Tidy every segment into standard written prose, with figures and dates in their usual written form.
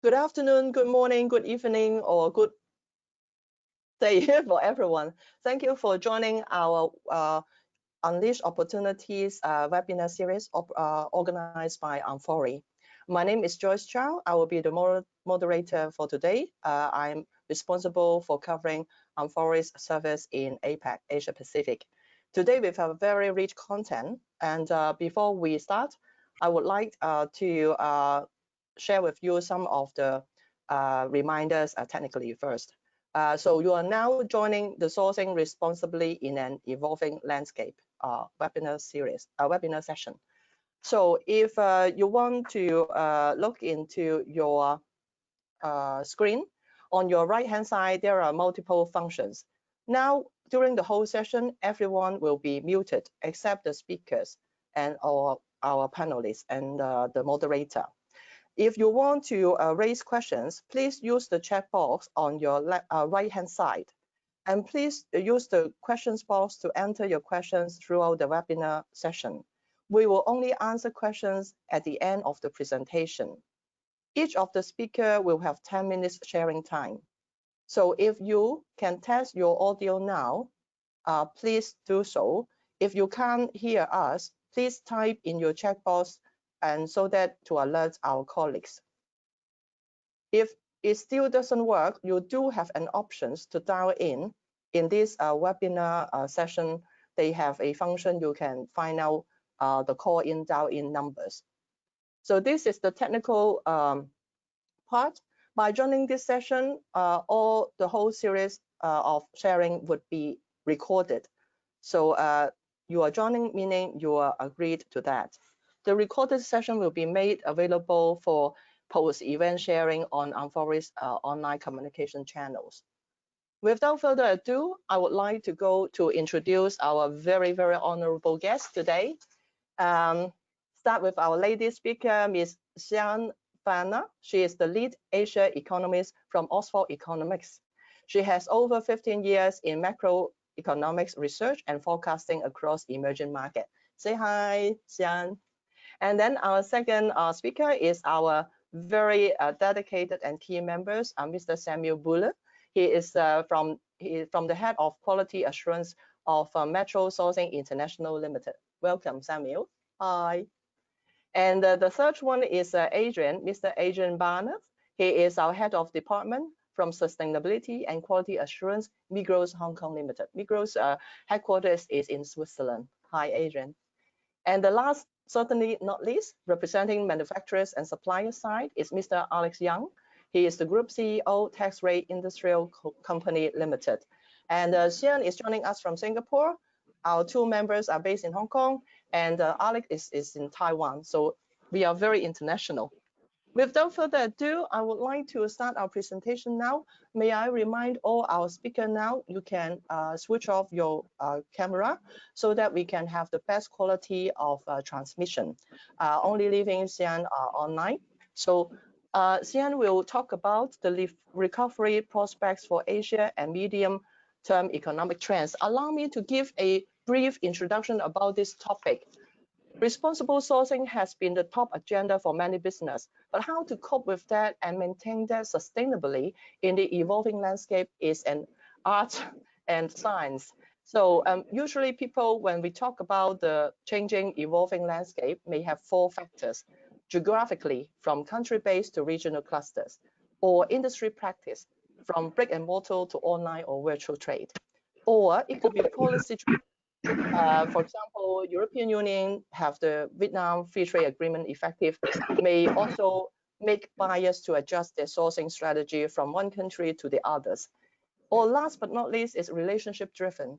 Good afternoon, good morning, good evening, or good day for everyone. Thank you for joining our Unleash Opportunities webinar series organized by Amfori. My name is Joyce Chow. I will be the moderator for today. I'm responsible for covering Amfori's service in APAC, Asia Pacific. Today we have very rich content, and before we start, I would like to share with you some of the reminders technically first. So you are now joining the Sourcing Responsibly in an Evolving Landscape webinar series, webinar session. So if you want to look into your screen, on your right-hand side, there are multiple functions. Now, during the whole session, everyone will be muted except the speakers and our panelists and the moderator. If you want to raise questions, please use the chat box on your right-hand side. And please use the questions box to enter your questions throughout the webinar session. We will only answer questions at the end of the presentation. Each of the speaker will have 10 minutes sharing time. So if you can test your audio now, please do so. If you can't hear us, please type in your chat box and so that to alert our colleagues. If it still doesn't work, you do have an option to dial in. In this webinar session, they have a function you can find out the call-in, dial-in numbers. So this is the technical part. By joining this session, the whole series of sharing would be recorded. So you are joining, meaning you are agreed to that. The recorded session will be made available for post-event sharing on Amfori's online communication channels. Without further ado, I would like to go to introduce our very, very honorable guest today. Start with our lady speaker, Ms. Xian Fanna. She is the lead Asia economist from Oxford Economics. She has over 15 years in macroeconomics research and forecasting across emerging markets. Say hi, Xian. And then our second speaker is our very dedicated and key members, Mr. Samuel Buller. He is from the head of quality assurance of Metro Sourcing International Limited. Welcome, Samuel. Hi. And the third one is Mr. Adrian Barnett. He is our head of department from Sustainability and Quality Assurance, Migros Hong Kong Limited. Migros headquarters is in Switzerland. Hi, Adrian. And the last, certainly not least, representing manufacturers and supplier side is Mr. Alex Young. He is the Group CEO, Tax Rate Industrial Company Limited. And Xian is joining us from Singapore. Our two members are based in Hong Kong, and Alex is in Taiwan. So we are very international. Without further ado, I would like to start our presentation now. May I remind all our speakers now, you can switch off your camera so that we can have the best quality of transmission. Only leaving Xian online. So Xian will talk about the recovery prospects for Asia and medium-term economic trends. Allow me to give a brief introduction about this topic. Responsible sourcing has been the top agenda for many businesses, but how to cope with that and maintain that sustainably in the evolving landscape is an art and science. So usually people, when we talk about the changing, evolving landscape, may have four factors: geographically, from country-based to regional clusters, or industry practice, from brick and mortar to online or virtual trade, or it could be policy. For example, European Union have the Vietnam Free Trade Agreement effective, may also make buyers to adjust their sourcing strategy from one country to the others. Or last but not least is relationship driven.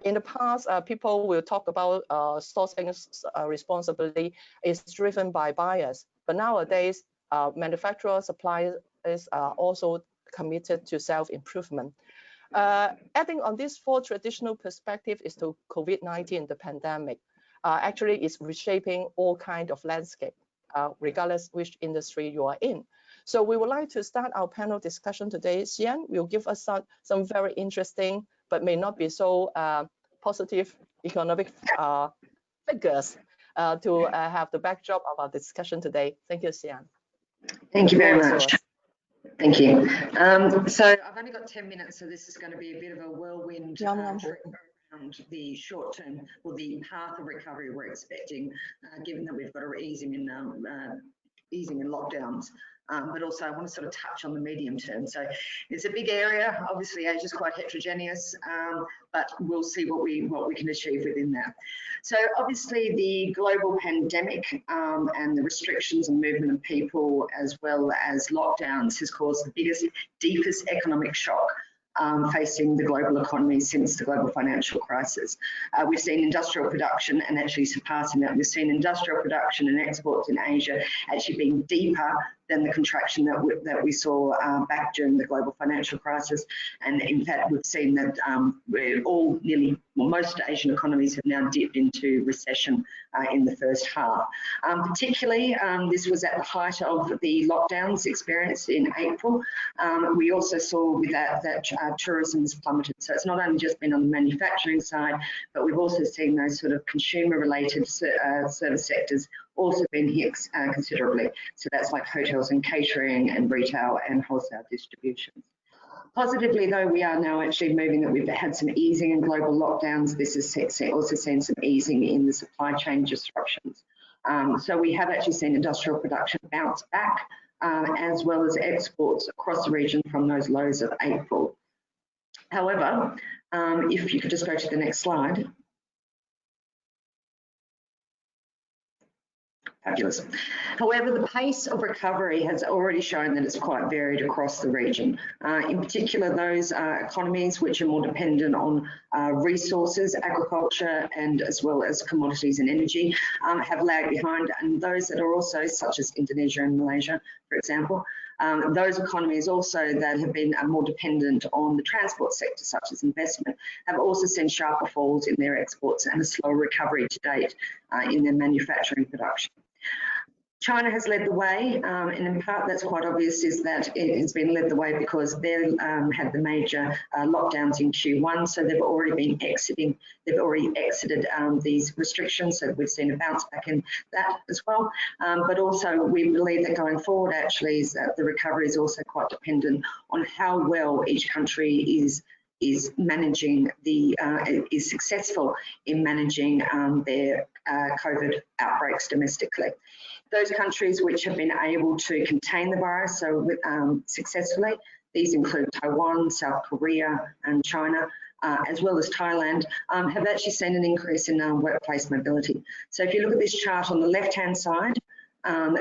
In the past, people will talk about sourcing responsibly is driven by buyers, but nowadays, manufacturers, suppliers are also committed to self-improvement. Adding on these four traditional perspectives is to COVID-19, the pandemic. Actually, it's reshaping all kinds of landscape, regardless which industry you are in. So we would like to start our panel discussion today. Xian will give us some very interesting, but may not be so positive economic figures to have the backdrop of our discussion today. Thank you, Xian. Thank you very much. Thank you. So I've only got 10 minutes, so this is going to be a bit of a whirlwind trip around the short term or the path of recovery we're expecting, given that we've got a easing in lockdowns. But also I want to sort of touch on the medium term. So it's a big area. Obviously, Asia is quite heterogeneous, but we'll see what we can achieve within that. So obviously, the global pandemic and the restrictions and movement of people, as well as lockdowns, has caused the biggest, deepest economic shock facing the global economy since the global financial crisis. We've seen industrial production and actually surpassing that. We've seen industrial production and exports in Asia actually being deeper than the contraction that we saw back during the global financial crisis. And in fact, we've seen that most Asian economies have now dipped into recession in the first half. Particularly, this was at the height of the lockdowns experienced in April. We also saw with that tourism has plummeted. So it's not only just been on the manufacturing side, but we've also seen those sort of consumer-related service sectors also been hit considerably. So that's like hotels and catering and retail and wholesale distribution. Positively, though, we are now actually moving that we've had some easing in global lockdowns. This has also seen some easing in the supply chain disruptions. So we have actually seen industrial production bounce back, as well as exports across the region from those lows of April. However, if you could just go to the next slide. Fabulous. However, the pace of recovery has already shown that it's quite varied across the region. In particular, those economies which are more dependent on resources, agriculture, and as well as commodities and energy have lagged behind, and those that are also, such as Indonesia and Malaysia, for example, those economies also that have been more dependent on the transport sector, such as investment, have also seen sharper falls in their exports and a slower recovery to date in their manufacturing production. China has led the way, and in part that's quite obvious is that it has been led the way because they had the major lockdowns in Q1, so they've already exited these restrictions, so we've seen a bounce back in that as well. But also we believe that going forward actually is that the recovery is also quite dependent on how well each country is managing is successful in managing their COVID outbreaks domestically. Those countries which have been able to contain the virus successfully, these include Taiwan, South Korea, and China, as well as Thailand, have actually seen an increase in workplace mobility. So if you look at this chart on the left-hand side,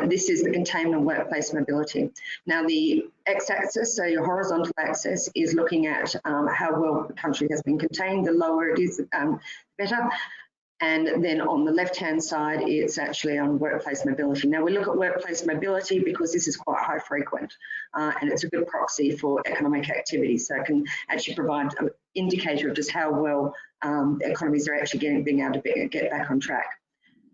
this is the containment of workplace mobility. Now the x-axis, so your horizontal axis, is looking at how well the country has been contained. The lower it is, better. And then on the left-hand side, it's actually on workplace mobility. Now we look at workplace mobility because this is quite high frequent and it's a good proxy for economic activity. So it can actually provide an indicator of just how well economies are actually being able to get back on track.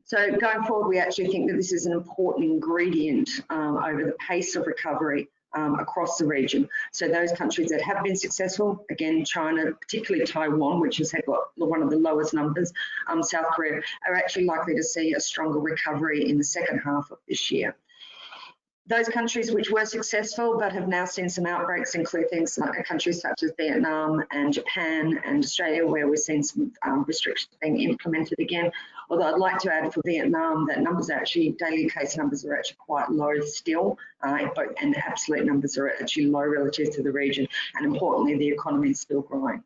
So going forward, we actually think that this is an important ingredient over the pace of recovery across the region. So those countries that have been successful, again, China, particularly Taiwan, which has got one of the lowest numbers, South Korea, are actually likely to see a stronger recovery in the second half of this year. Those countries which were successful but have now seen some outbreaks include things like countries such as Vietnam and Japan and Australia, where we're seeing some restrictions being implemented again. Although I'd like to add for Vietnam that daily case numbers are actually quite low still, and absolute numbers are actually low relative to the region. And importantly, the economy is still growing.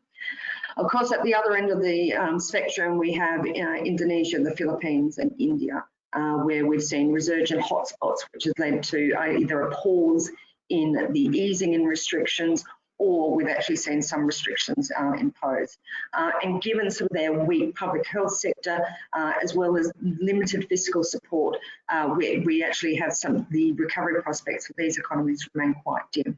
Of course, at the other end of the spectrum, we have Indonesia, the Philippines, and India, where we've seen resurgent hotspots, which has led to either a pause in the easing in restrictions, or we've actually seen some restrictions imposed. And given sort of their weak public health sector, as well as limited fiscal support, we actually have the recovery prospects for these economies remain quite dim.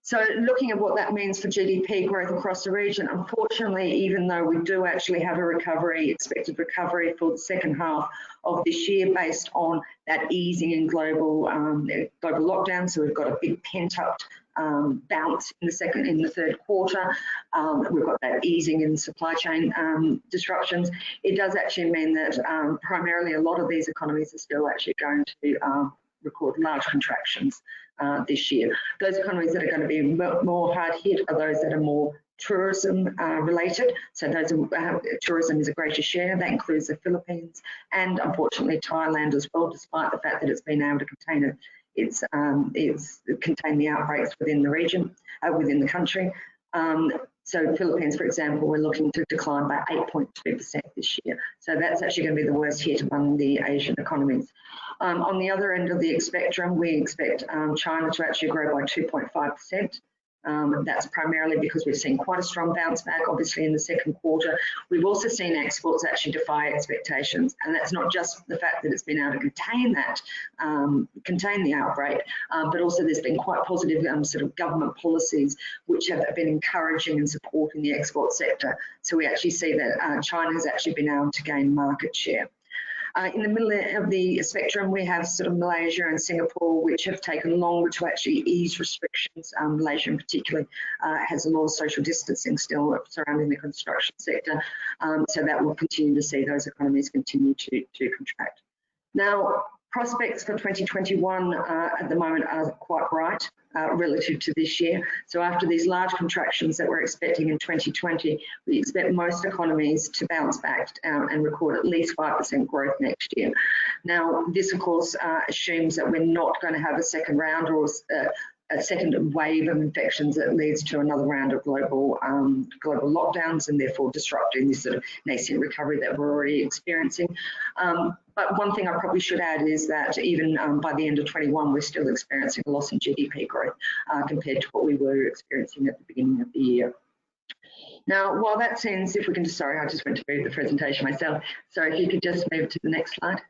So looking at what that means for GDP growth across the region, unfortunately, even though we do actually have a expected recovery for the second half of this year based on that easing in global lockdown, so we've got a big pent-up bounce in the third quarter. We've got that easing in supply chain disruptions. It does actually mean that primarily a lot of these economies are still actually going to record large contractions this year. Those economies that are going to be more hard hit are those that are more tourism related. So those are, tourism is a greater share. That includes the Philippines and unfortunately Thailand as well, despite the fact that it's been able to contain contain the outbreaks within the region, within the country. So Philippines, for example, we're looking to decline by 8.2% this year. So that's actually going to be the worst hit among the Asian economies. On the other end of the spectrum, we expect China to actually grow by 2.5%. That's primarily because we've seen quite a strong bounce back, obviously, in the second quarter. We've also seen exports actually defy expectations, and that's not just the fact that it's been able to contain the outbreak, but also there's been quite positive sort of government policies which have been encouraging and supporting the export sector. So we actually see that China has actually been able to gain market share. In the middle of the spectrum, we have sort of Malaysia and Singapore, which have taken longer to actually ease restrictions. Malaysia in particular has a lot of social distancing still surrounding the construction sector. So that will continue to see those economies continue to contract. Now, prospects for 2021 at the moment are quite bright relative to this year. So after these large contractions that we're expecting in 2020, we expect most economies to bounce back and record at least 5% growth next year. Now, this of course assumes that we're not going to have a second round or a second wave of infections that leads to another round of global lockdowns and therefore disrupting this sort of nascent recovery that we're already experiencing. But one thing I probably should add is that even by the end of 21, we're still experiencing a loss in GDP growth compared to what we were experiencing at the beginning of the year. Now, while that seems, if we can just, sorry, I just went through the presentation myself. So if you could just move to the next slide.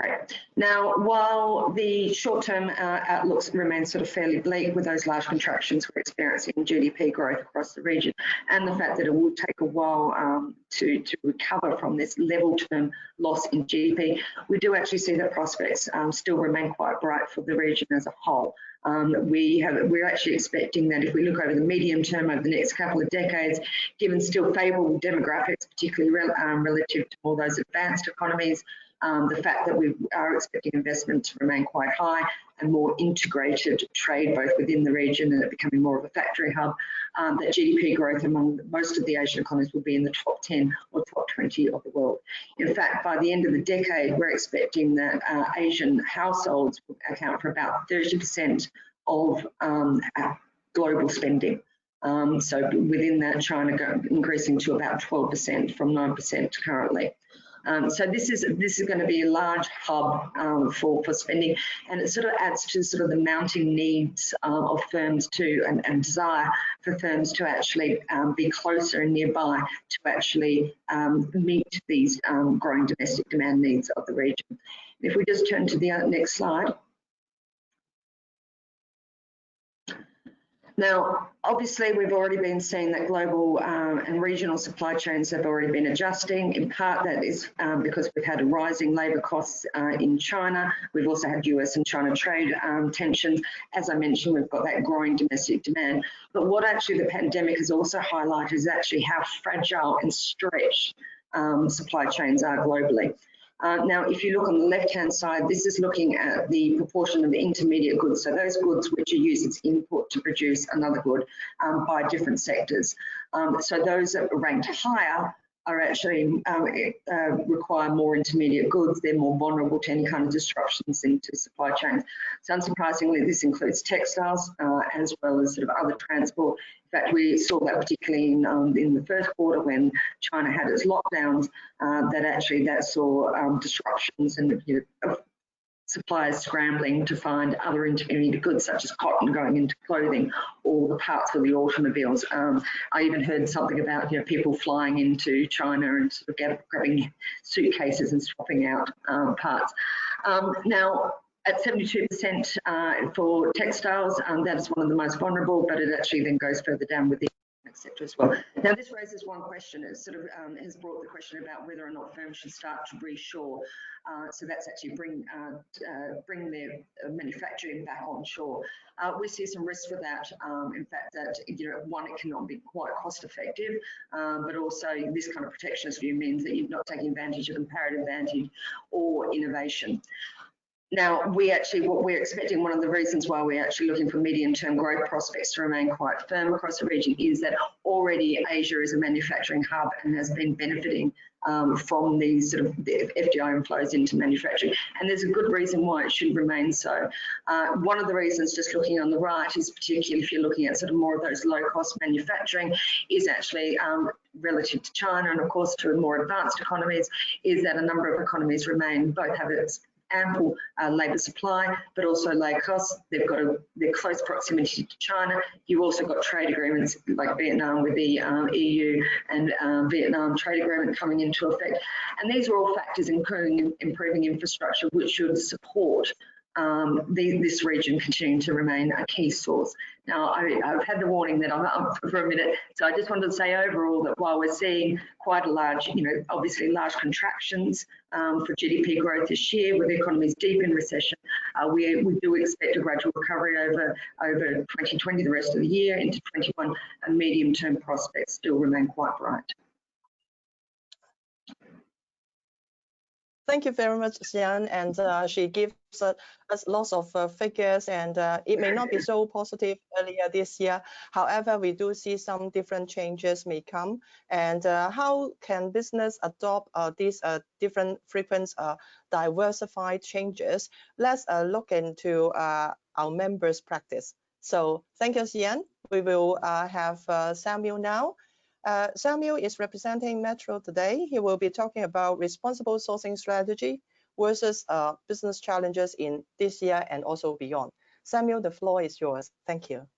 Right. Now, while the short-term outlooks remain sort of fairly bleak with those large contractions we're experiencing in GDP growth across the region, and the fact that it will take a while to recover from this level-term loss in GDP, we do actually see that prospects still remain quite bright for the region as a whole. We're actually expecting that if we look over the medium term, over the next couple of decades, given still favourable demographics, particularly relative to all those advanced economies, the fact that we are expecting investment to remain quite high and more integrated trade both within the region and it becoming more of a factory hub, that GDP growth among most of the Asian economies will be in the top 10 or top 20 of the world. In fact, by the end of the decade, we're expecting that Asian households will account for about 30% of global spending. So within that, China increasing to about 12% from 9% currently. So this is going to be a large hub for spending, and it sort of adds to sort of the mounting needs of firms to and desire for firms to actually be closer and nearby to actually meet these growing domestic demand needs of the region. If we just turn to the next slide. Now, obviously, we've already been seeing that global and regional supply chains have already been adjusting. In part, that is because we've had rising labour costs in China. We've also had US and China trade tensions. As I mentioned, we've got that growing domestic demand. But what actually the pandemic has also highlighted is actually how fragile and stretched supply chains are globally. Now, if you look on the left-hand side, this is looking at the proportion of the intermediate goods, so those goods which are used as input to produce another good by different sectors. So those that are ranked higher are actually require more intermediate goods. They're more vulnerable to any kind of disruptions into supply chains. So unsurprisingly, this includes textiles as well as sort of other transport. In fact, we saw that particularly in the first quarter when China had its lockdowns, that saw disruptions and suppliers scrambling to find other intermediate goods such as cotton going into clothing or the parts for the automobiles. I even heard something about people flying into China and sort of grabbing suitcases and swapping out parts. Now, at 72% for textiles, that is one of the most vulnerable, but it actually then goes further down with the sector as well. Now, this raises one question. It sort of has brought the question about whether or not firms should start to reshore. So that's actually bring their manufacturing back onshore. We see some risks for that. In fact, that one, it cannot be quite cost effective, but also this kind of protectionist view means that you're not taking advantage of comparative advantage or innovation. Now, what we're expecting, one of the reasons why we're actually looking for medium-term growth prospects to remain quite firm across the region is that already Asia is a manufacturing hub and has been benefiting from these sort of the FDI inflows into manufacturing. And there's a good reason why it should remain so. One of the reasons, just looking on the right, is particularly if you're looking at sort of more of those low-cost manufacturing, is actually relative to China and of course to more advanced economies, is that a number of economies both have its ample labour supply, but also low cost. They've got their close proximity to China. You've also got trade agreements like Vietnam with the EU and Vietnam trade agreement coming into effect. And these are all factors including improving infrastructure, which should support this region continuing to remain a key source. Now, I've had the warning that I'm up for a minute, so I just wanted to say overall that while we're seeing quite a large, obviously large contractions for GDP growth this year, with economies deep in recession, we do expect a gradual recovery over 2020, the rest of the year, into 21, and medium-term prospects still remain quite bright. Thank you very much, Xian, and she gives us lots of figures, and it may not be so positive earlier this year. However, we do see some different changes may come, and how can business adopt these different frequent diversified changes? Let's look into our members' practice. So thank you, Xian. We will have Samuel now. Samuel is representing Metro today. He will be talking about responsible sourcing strategy versus business challenges in this year and also beyond. Samuel, the floor is yours. Thank you.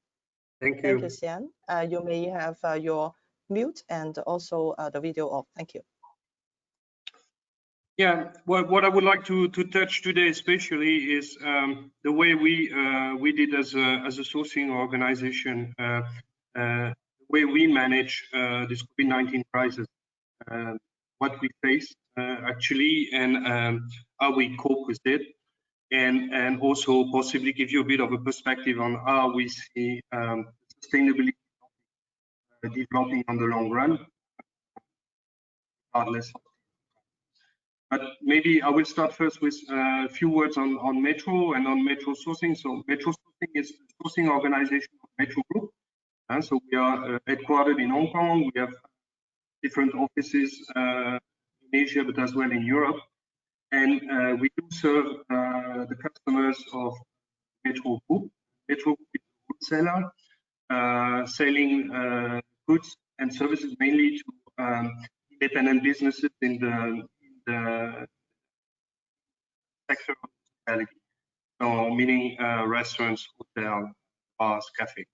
Thank you. Thank you, Xian. You may have your mute and also the video off. Thank you. Yeah, what I would like to touch today especially is the way we did as a sourcing organization, way we manage this COVID-19 crisis, what we face actually, and how we cope with it, and also possibly give you a bit of a perspective on how we see sustainability developing on the long run, regardless. But maybe I will start first with a few words on Metro and on Metro sourcing. So Metro sourcing is the sourcing organization of Metro Group. So we are headquartered in Hong Kong. We have different offices in Asia, but as well in Europe. And we do serve the customers of Metro Group. Metro Group is a wholesaler, selling goods and services mainly to independent businesses in the sector of hospitality. So meaning restaurants, hotels, bars, cafes.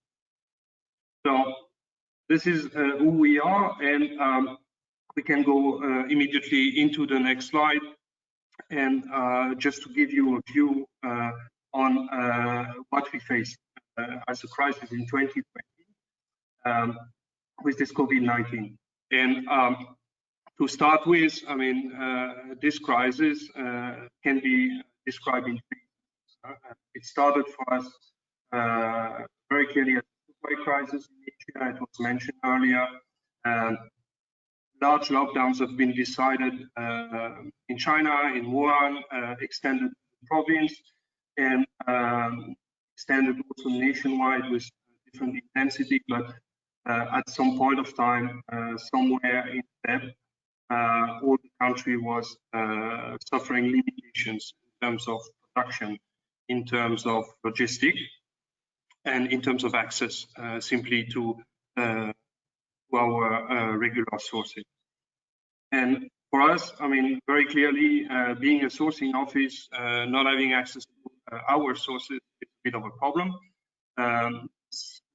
So this is who we are, and we can go immediately into the next slide. And just to give you a view on what we faced as a crisis in 2020 with this COVID-19. And to start with, I mean, this crisis can be described in three. It started for us very clearly as a supply crisis in Asia. It was mentioned earlier. Large lockdowns have been decided in China, in Wuhan, extended province, and extended also nationwide with different intensity. But at some point of time, somewhere in February, all the country was suffering limitations in terms of production, in terms of logistics, and in terms of access simply to our regular sources. And for us, I mean, very clearly, being a sourcing office, not having access to our sources is a bit of a problem.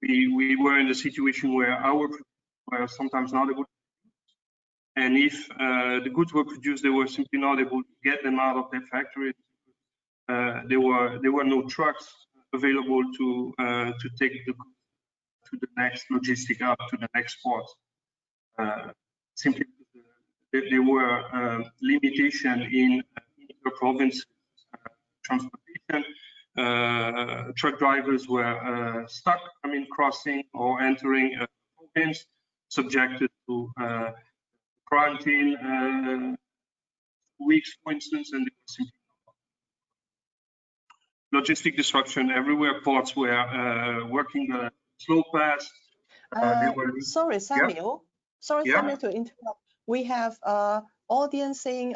We were in a situation where our producers were sometimes not able to produce, and if the goods were produced, they were simply not able to get them out of their factories. There were no trucks available to take the goods to the next logistic hub, to the next port. Simply there were limitation in inter-province transportation. Truck drivers were stuck, crossing or entering a province, subjected to quarantine weeks, for instance, and they were simply logistic disruption everywhere. Ports were working slow pass. Sorry, Samuel. Sorry, Samuel, to interrupt. We have audience saying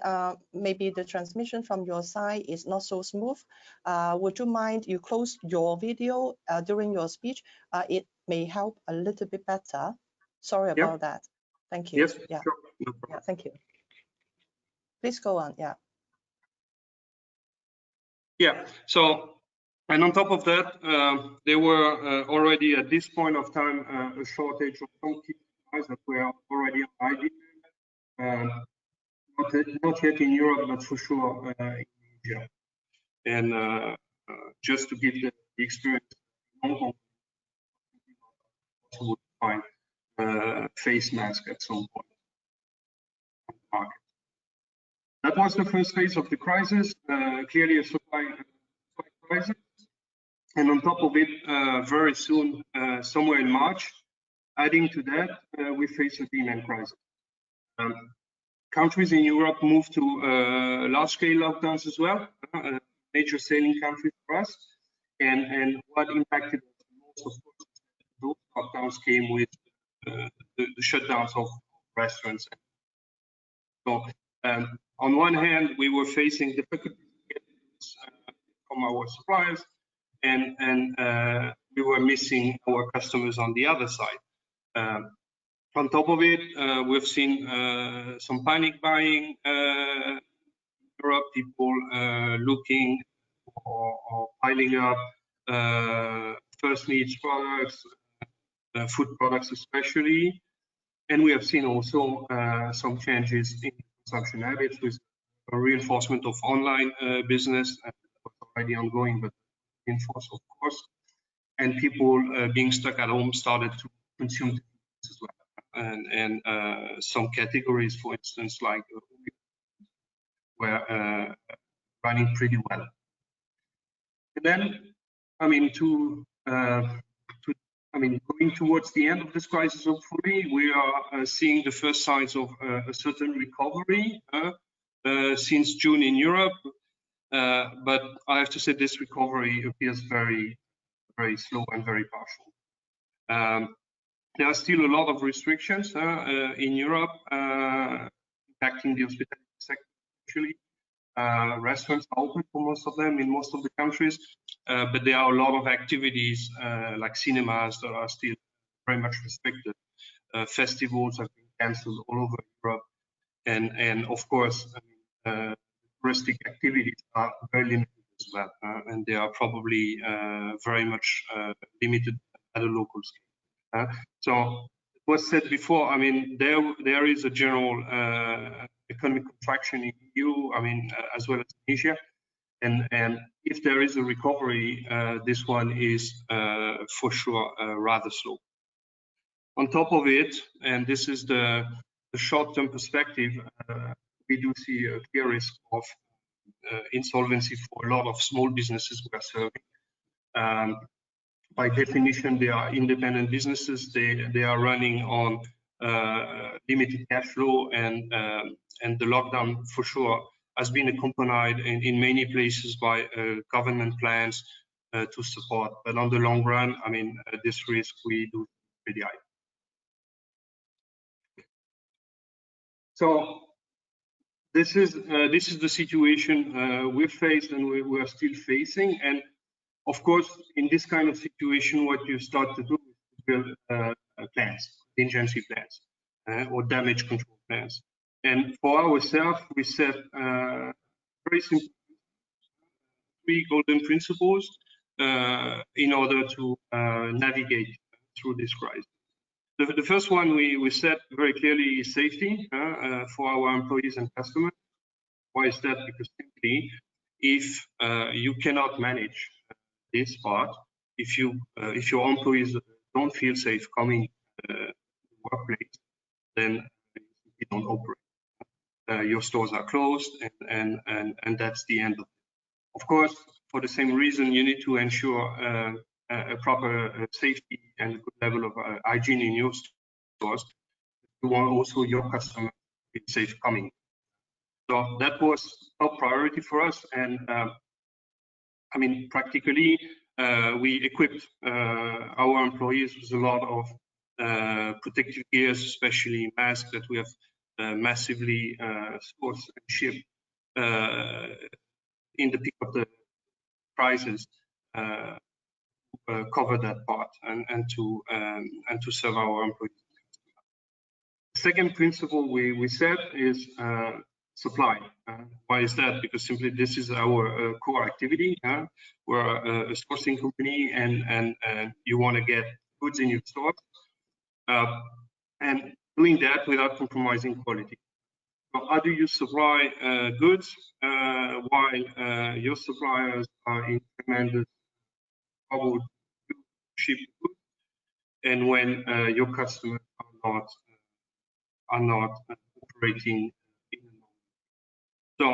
maybe the transmission from your side is not so smooth. Would you mind you close your video during your speech? It may help a little bit better. Sorry about that. Thank you. Yes, yeah. Sure. No problem. Yeah, thank you. Please go on. Yeah. Yeah. So, and on top of that, there were already at this point of time a shortage of some key supplies that were already on ID. Not yet in Europe, but for sure in Asia. And just to give the experience, Hong Kong would find face mask at some point on the market. That was the first phase of the crisis, clearly a supply crisis. And on top of it, very soon, somewhere in March, adding to that, we face a demand crisis. Countries in Europe moved to large-scale lockdowns as well, major sailing countries for us. And what impacted us most, of course, those lockdowns came with the shutdowns of restaurants. So on one hand, we were facing difficulties from our suppliers, and we were missing our customers on the other side. On top of it, we've seen some panic buying in Europe, people looking or piling up first needs products, food products especially. And we have seen also some changes in consumption habits with a reinforcement of online business, already ongoing, but reinforced, of course. And people being stuck at home started to consume as well. And some categories, for instance, like were running pretty well. And then, going towards the end of this crisis, hopefully, we are seeing the first signs of a certain recovery since June in Europe. But I have to say this recovery appears very, very slow and very partial. There are still a lot of restrictions in Europe impacting the hospitality sector. Actually, restaurants are open for most of them in most of the countries, but there are a lot of activities like cinemas that are still very much restricted. Festivals have been cancelled all over Europe, and of course, touristic activities are very limited as well, and they are probably very much limited at a local scale. So it was said before, there is a general economic contraction in EU, as well as in Asia. And if there is a recovery, this one is for sure rather slow. On top of it, and this is the short-term perspective, we do see a clear risk of insolvency for a lot of small businesses we are serving. By definition, they are independent businesses. They are running on limited cash flow, and the lockdown for sure has been accompanied in many places by government plans to support. But on the long run, this risk we do pretty high. So this is the situation we've faced and we are still facing. And of course, in this kind of situation, what you start to do is build plans, contingency plans, or damage control plans. And for ourselves, we set very simple 3 golden principles in order to navigate through this crisis. The first one we set very clearly is safety for our employees and customers. Why is that? Because simply, if you cannot manage this part, if your employees don't feel safe coming to the workplace, then you don't operate. Your stores are closed, and that's the end of it. Of course, for the same reason, you need to ensure a proper safety and a good level of hygiene in your stores. You want also your customers to be safe coming. So that was top priority for us, and I mean, practically, we equipped our employees with a lot of protective gears, especially masks that we have massively sourced and shipped in the peak of the crisis, cover that part and to serve our employees. The second principle we set is supply. Why is that? Because simply this is our core activity. We're a sourcing company, and you want to get goods in your store, and doing that without compromising quality. So how do you supply goods while your suppliers are in tremendous trouble to ship goods, and when your customers are not operating in a normal way? So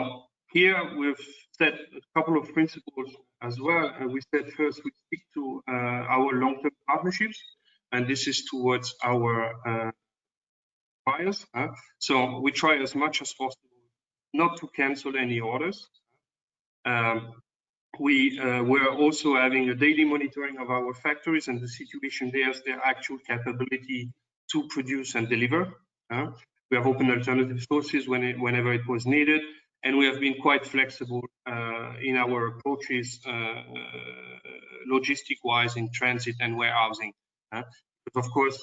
here we've set a couple of principles as well. We said first we stick to our long-term partnerships, and this is towards our buyers. So we try as much as possible not to cancel any orders. We're also having a daily monitoring of our factories and the situation there, their actual capability to produce and deliver. We have opened alternative sources whenever it was needed, and we have been quite flexible in our approaches, logistic-wise, in transit and warehousing. But of course,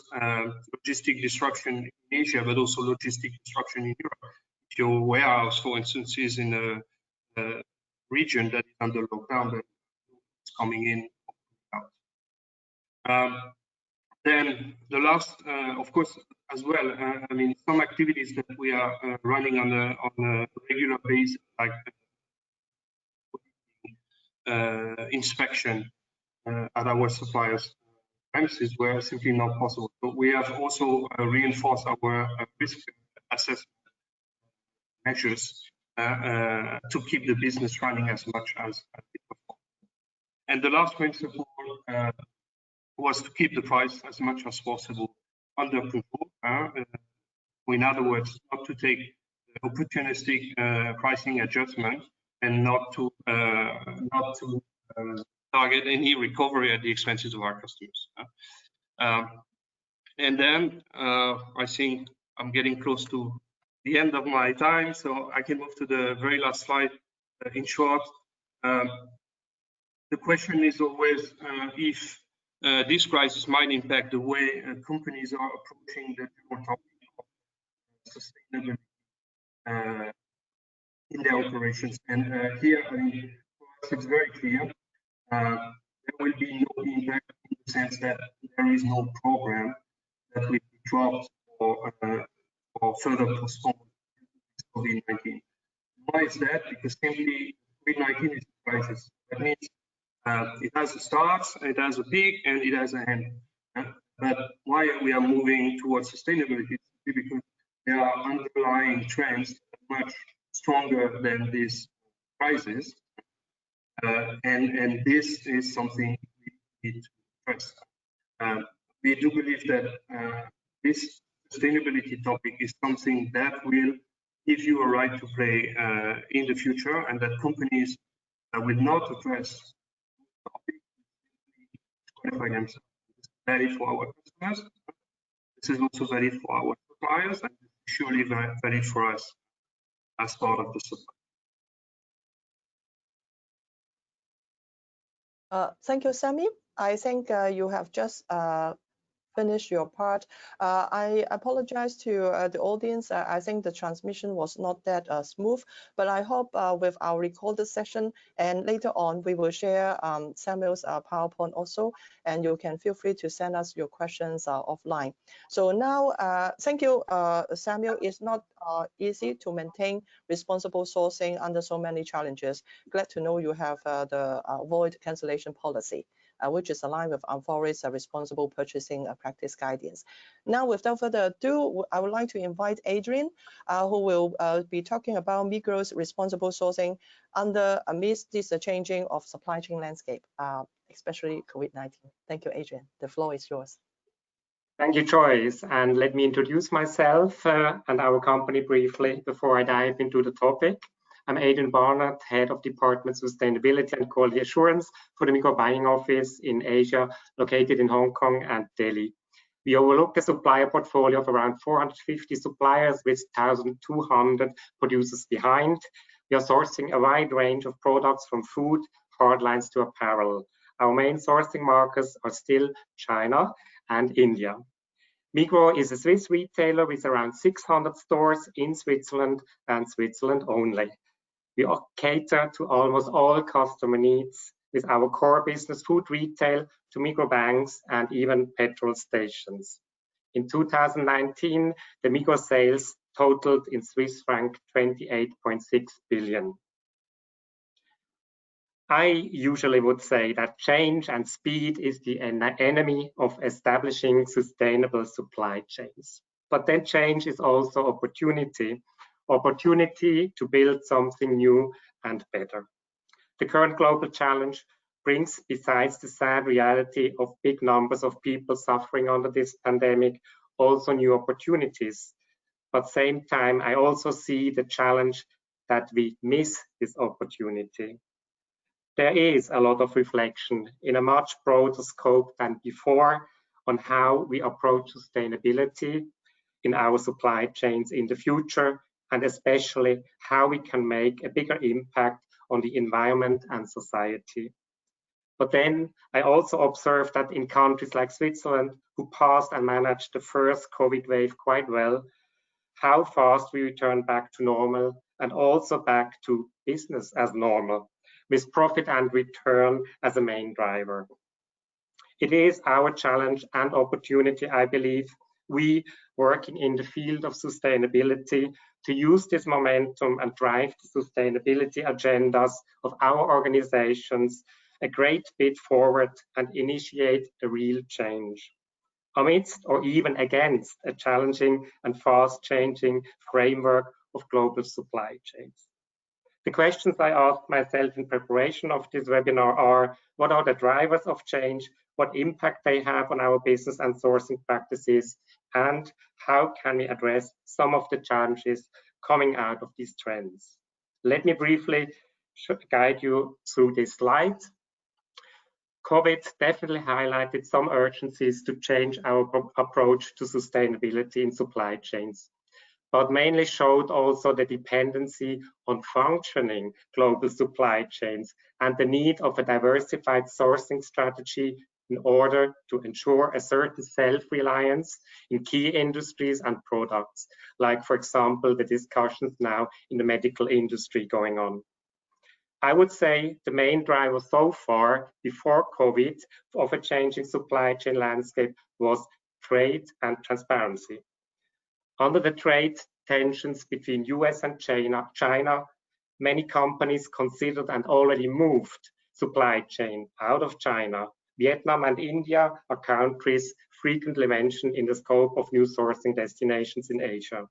logistic disruption in Asia, but also logistic disruption in Europe. If your warehouse, for instance, is in a region that is under lockdown, that is coming in out. Then the last, of course, as well. I mean, some activities that we are running on a regular basis, like inspection at our suppliers' premises, were simply not possible. So we have also reinforced our risk assessment measures to keep the business running as much as before. And the last principle was to keep the price as much as possible under control. In other words, not to take opportunistic pricing adjustment, and not to target any recovery at the expenses of our customers. And then I think I'm getting close to the end of my time, so I can move to the very last slide. In short, the question is always if this crisis might impact the way companies are approaching the general topic of sustainability in their operations. And here, I mean, for us, it's very clear. There will be no impact in the sense that there is no program that will be dropped or further postponed COVID-19. Why is that? Because simply COVID-19 is a crisis. That means it has a start, it has a peak, and it has an end. But why we are moving towards sustainability is because there are underlying trends much stronger than this crisis, and this is something we need to address. We do believe that this sustainability topic is something that will give you a right to play in the future, and that companies will not address the topic qualify themselves. This is valid for our customers. This is also valid for our suppliers, and surely valid for us as part of the supply. Thank you, Sammy. I think you have just finished your part. I apologize to the audience. I think the transmission was not that smooth, but I hope with our recorded session, and later on we will share Samuel's PowerPoint also, and you can feel free to send us your questions offline. So now, thank you, Samuel. It's not easy to maintain responsible sourcing under so many challenges. Glad to know you have the avoid cancellation policy. which is aligned with Amfora's responsible purchasing practice guidance. Now, without further ado, I would like to invite Adrian, who will be talking about Migros responsible sourcing amidst this changing of supply chain landscape, especially COVID-19. Thank you, Adrian. The floor is yours. Thank you, Joyce. And let me introduce myself and our company briefly before I dive into the topic. I'm Adrian Barnett, Head of Department Sustainability and Quality Assurance for the Migros Buying Office in Asia, located in Hong Kong and Delhi. We overlook a supplier portfolio of around 450 suppliers with 1,200 producers behind. We are sourcing a wide range of products from food, hardlines to apparel. Our main sourcing markets are still China and India. Migros is a Swiss retailer with around 600 stores in Switzerland and Switzerland only. We cater to almost all customer needs with our core business food retail to Migros banks and even petrol stations. In 2019, the Migros sales totaled in Swiss franc 28.6 billion. I usually would say that change and speed is the enemy of establishing sustainable supply chains. But then change is also opportunity to build something new and better. The current global challenge brings, besides the sad reality of big numbers of people suffering under this pandemic, also new opportunities. But at the same time, I also see the challenge that we miss this opportunity. There is a lot of reflection in a much broader scope than before on how we approach sustainability in our supply chains in the future, and especially how we can make a bigger impact on the environment and society. But then I also observed that in countries like Switzerland, who passed and managed the first COVID wave quite well, how fast we return back to normal and also back to business as normal, with profit and return as a main driver. It is our challenge and opportunity, I believe, we working in the field of sustainability to use this momentum and drive the sustainability agendas of our organizations a great bit forward and initiate a real change amidst or even against a challenging and fast changing framework of global supply chains. The questions I asked myself in preparation of this webinar are, what are the drivers of change, what impact they have on our business and sourcing practices, and how can we address some of the challenges coming out of these trends? Let me briefly guide you through this slide. COVID definitely highlighted some urgencies to change our approach to sustainability in supply chains, but mainly showed also the dependency on functioning global supply chains and the need of a diversified sourcing strategy in order to ensure a certain self-reliance in key industries and products, like, for example, the discussions now in the medical industry going on. I would say the main driver so far before COVID of a changing supply chain landscape was trade and transparency. Under the trade tensions between US and China, many companies considered and already moved supply chain out of China. Vietnam and India are countries frequently mentioned in the scope of new sourcing destinations in Asia.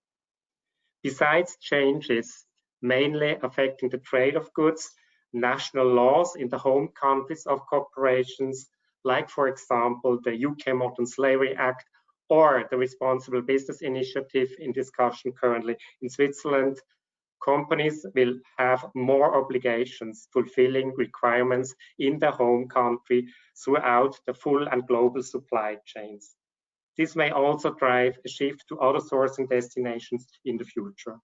Besides changes mainly affecting the trade of goods, national laws in the home countries of corporations, like, for example, the UK Modern Slavery Act or the Responsible Business Initiative in discussion currently in Switzerland, companies will have more obligations fulfilling requirements in their home country throughout the full and global supply chains. This may also drive a shift to other sourcing destinations in the future.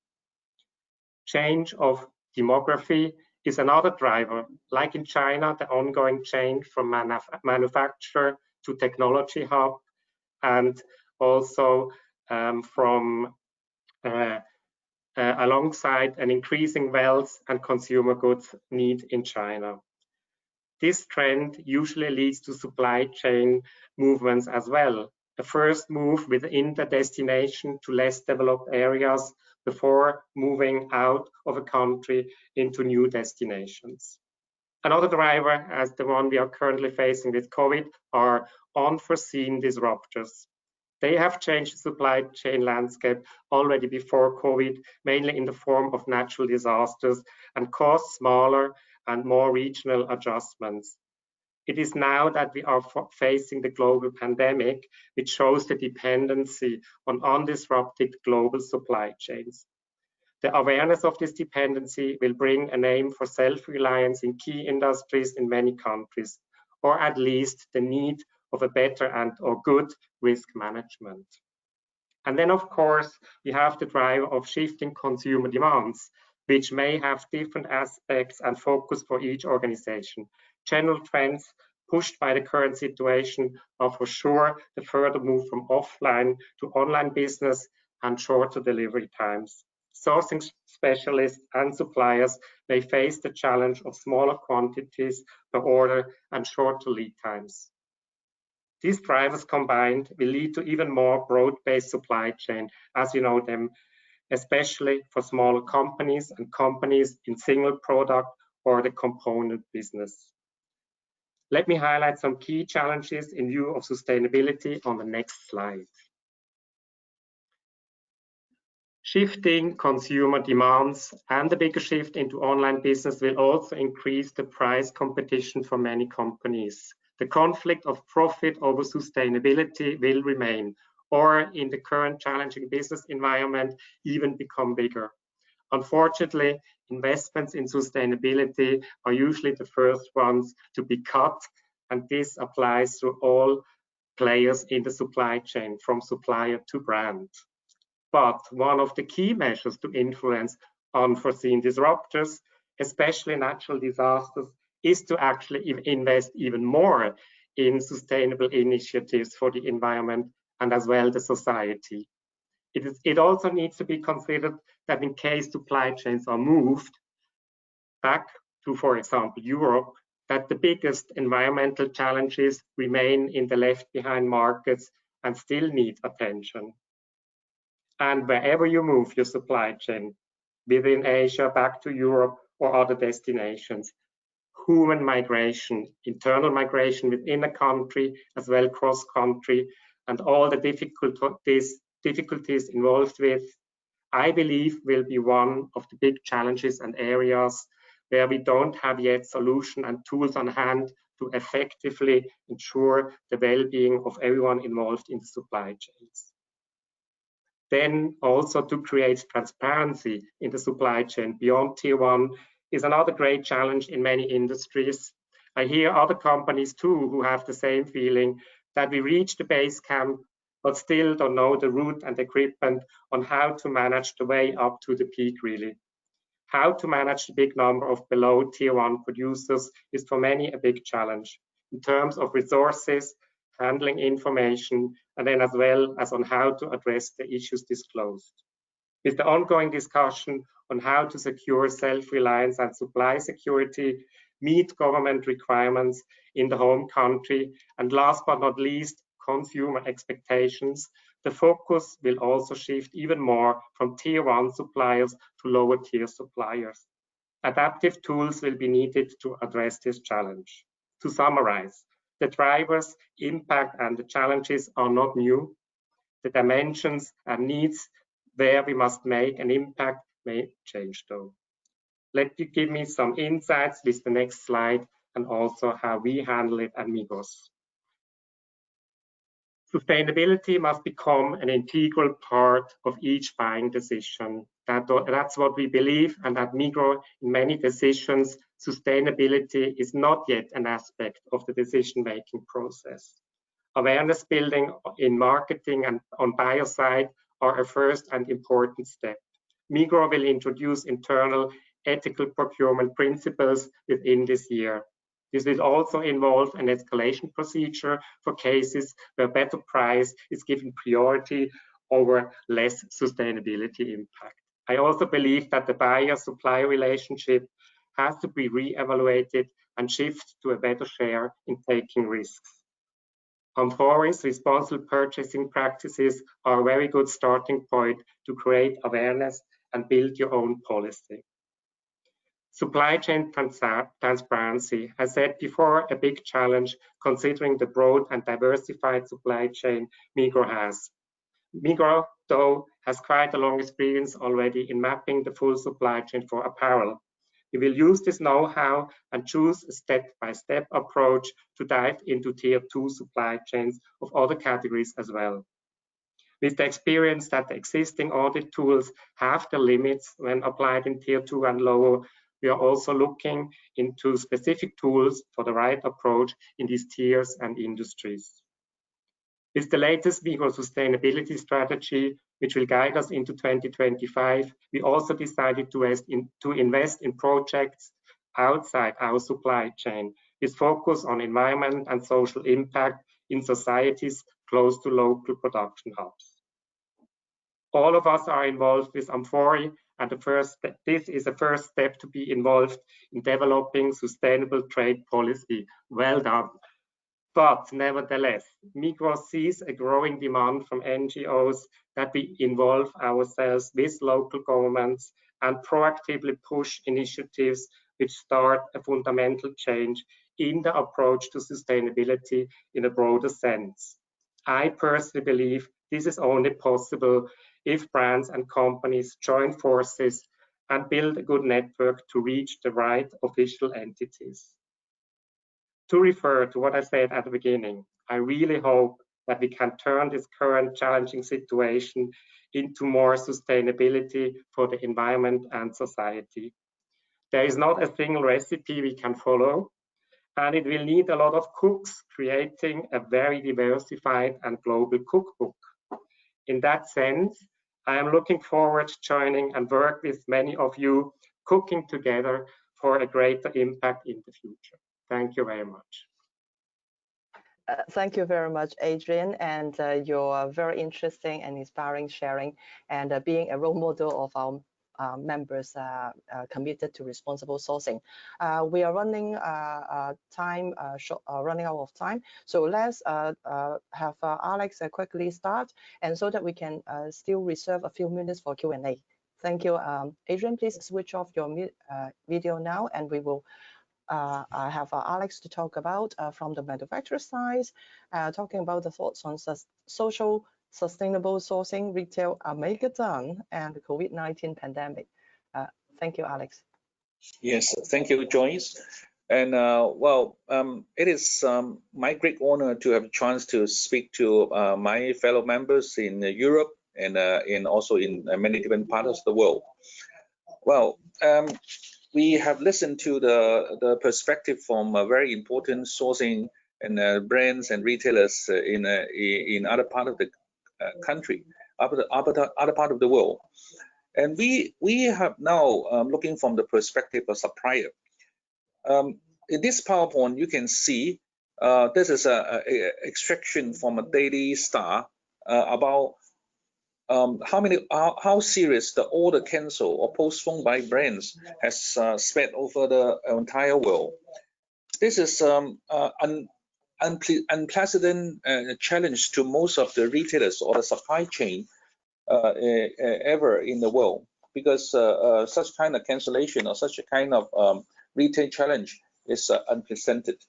Change of demography is another driver, like in China, the ongoing change from manufacturer to technology hub, and also alongside an increasing wealth and consumer goods need in China. This trend usually leads to supply chain movements as well. The first move within the destination to less developed areas before moving out of a country into new destinations. Another driver, as the one we are currently facing with COVID, are unforeseen disruptors. They have changed the supply chain landscape already before COVID, mainly in the form of natural disasters, and caused smaller and more regional adjustments. It is now that we are facing the global pandemic, which shows the dependency on undisrupted global supply chains. The awareness of this dependency will bring an aim for self-reliance in key industries in many countries, or at least the need of a better or good risk management. And then, of course, we have the driver of shifting consumer demands, which may have different aspects and focus for each organization. General trends pushed by the current situation are for sure the further move from offline to online business and shorter delivery times. Sourcing specialists and suppliers may face the challenge of smaller quantities per order and shorter lead times. These drivers combined will lead to even more broad-based supply chain as you know them, especially for smaller companies and companies in single product or the component business. Let me highlight some key challenges in view of sustainability on the next slide. Shifting consumer demands and the bigger shift into online business will also increase the price competition for many companies. The conflict of profit over sustainability will remain, or in the current challenging business environment, even become bigger. Unfortunately, investments in sustainability are usually the first ones to be cut, and this applies to all players in the supply chain, from supplier to brand. But one of the key measures to influence unforeseen disruptors, especially natural disasters, is to actually invest even more in sustainable initiatives for the environment and as well the society. It also needs to be considered that in case supply chains are moved back to, for example, Europe, that the biggest environmental challenges remain in the left behind markets and still need attention. And wherever you move your supply chain, within Asia, back to Europe or other destinations, human migration, internal migration within a country, as well cross-country, and all the difficulties involved with, I believe will be one of the big challenges and areas where we don't have yet solution and tools on hand to effectively ensure the well-being of everyone involved in the supply chains. Then also to create transparency in the supply chain beyond tier one is another great challenge in many industries. I hear other companies too who have the same feeling that we reach the base camp but still don't know the route and equipment on how to manage the way up to the peak really. How to manage the big number of below tier one producers is for many a big challenge in terms of resources, handling information, and then as well as on how to address the issues disclosed. With the ongoing discussion on how to secure self-reliance and supply security, meet government requirements in the home country, and last but not least, consumer expectations, the focus will also shift even more from tier one suppliers to lower tier suppliers. Adaptive tools will be needed to address this challenge. To summarize, the drivers, impact, and the challenges are not new. The dimensions and needs where we must make an impact may change though. Let me give me some insights with the next slide and also how we handle it at Migros. Sustainability must become an integral part of each buying decision. That's what we believe, and at Migros, in many decisions, sustainability is not yet an aspect of the decision-making process. Awareness building in marketing and on buyer side are a first and important step. Migros will introduce internal ethical procurement principles within this year. This will also involve an escalation procedure for cases where better price is given priority over less sustainability impact. I also believe that the buyer-supplier relationship has to be re-evaluated and shift to a better share in taking risks. Amphori's responsible purchasing practices are a very good starting point to create awareness and build your own policy. Supply chain transparency, as said before, a big challenge considering the broad and diversified supply chain Migros has. Migros, though, has quite a long experience already in mapping the full supply chain for apparel. We will use this know-how and choose a step-by-step approach to dive into Tier 2 supply chains of other categories as well. With the experience that the existing audit tools have their limits when applied in Tier 2 and lower, we are also looking into specific tools for the right approach in these tiers and industries. With the latest Migros sustainability strategy, which will guide us into 2025, we also decided to invest in projects outside our supply chain, with focus on environment and social impact in societies close to local production hubs. All of us are involved with Amphori, and this is the first step to be involved in developing sustainable trade policy. Well done. But nevertheless, Migros sees a growing demand from NGOs that we involve ourselves with local governments and proactively push initiatives which start a fundamental change in the approach to sustainability in a broader sense. I personally believe this is only possible if brands and companies join forces and build a good network to reach the right official entities. To refer to what I said at the beginning, I really hope that we can turn this current challenging situation into more sustainability for the environment and society. There is not a single recipe we can follow, and it will need a lot of cooks creating a very diversified and global cookbook. In that sense, I am looking forward to joining and work with many of you cooking together for a greater impact in the future. Thank you very much. Thank you very much, Adrian, and your very interesting and inspiring sharing, and being a role model of our members committed to responsible sourcing. We are running running out of time, so let's have Alex quickly start, and so that we can still reserve a few minutes for Q&A. Thank you. Adrian, please switch off your video now, and we will I have Alex to talk about from the manufacturer side, talking about the thoughts on social sustainable sourcing, retail Armageddon, and the COVID-19 pandemic. Thank you, Alex. Yes, thank you, Joyce. And it is my great honor to have a chance to speak to my fellow members in Europe and also in many different parts of the world. Well, we have listened to the perspective from very important sourcing and brands and retailers in other part of the country, other part of the world, and we have now looking from the perspective of supplier. In this PowerPoint, you can see this is a extraction from a Daily Star about how serious the order cancel or postponed by brands has spread over the entire world. This is unprecedented challenge to most of the retailers or the supply chain ever in the world, because such kind of cancellation or such a kind of retail challenge is unprecedented.